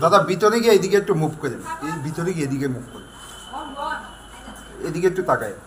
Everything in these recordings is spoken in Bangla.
দাদা ভিতরে গিয়ে এদিকে একটু মুভ করেন, এই ভিতরে গিয়ে এদিকে মুভ করেন, এদিকে একটু তাকায়।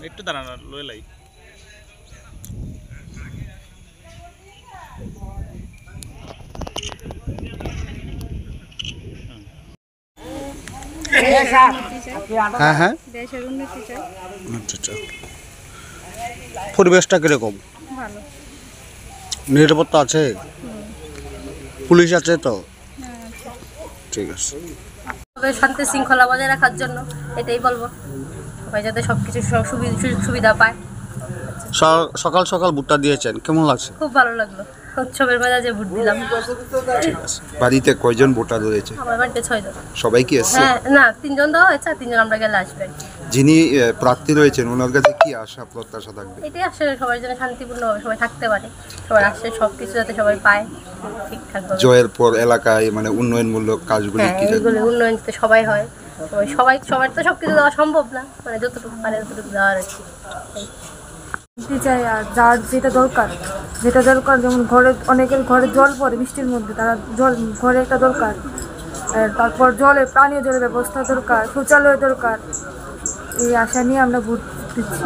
একটু দাঁড়ানো লয়ে লাই হ্যাঁ হ্যাঁ দেশের উন্নতি চাই। আচ্ছা, পরিবেশটা কিরকম? ভালো। নিরাপত্তা আছে? পুলিশ আছে তো? ঠিক আছে। শান্তি শৃঙ্খলা বজায় রাখার জন্য এটাই বলবো, সবাই যাতে সবকিছু সুবিধা পায়। সকাল সকাল ভোটটা দিয়েছেন, কেমন লাগছে? খুব ভালো লাগলো, উৎসবের মেজাজে ভোট দিলাম। বাড়িতে কয়জন ভোটার রয়েছে? আমার বাড়িতে 6 জন। সবাই কি এসছে? হ্যাঁ, না 3 জন দেওয়া হয়েছে, 3 জন আমরা গেলে আসবে। যিনি প্রার্থী রয়েছেন ওনার কাছে কি আশা প্রত্যাশা থাকবে? এটাই আসলে সবার জন্য শান্তিপূর্ণভাবে সবাই থাকতে পারে, সবার আসলে সবকিছু যাতে সবাই পায় ঠিকঠাক ভাবে। জয়ের পর এলাকায় মানে উন্নয়নমূলক কাজগুলি হ্যাঁ, কি এইগুলো উন্নয়ন যাতে সবাই হয়, সবার তো সবকিছু দেওয়া সম্ভব না, মানে যতটুকু পারে ততটুকু দেওয়ার আর কি। চাই আর যার যেটা দরকার যেমন ঘরে অনেকের ঘরে জল পড়ে বৃষ্টির মধ্যে, তারা জল ঘরে একটা দরকার, তারপর পানীয় জলের ব্যবস্থা দরকার, শৌচালয় দরকার। এই আশা নিয়ে আমরা ভোট দিচ্ছি।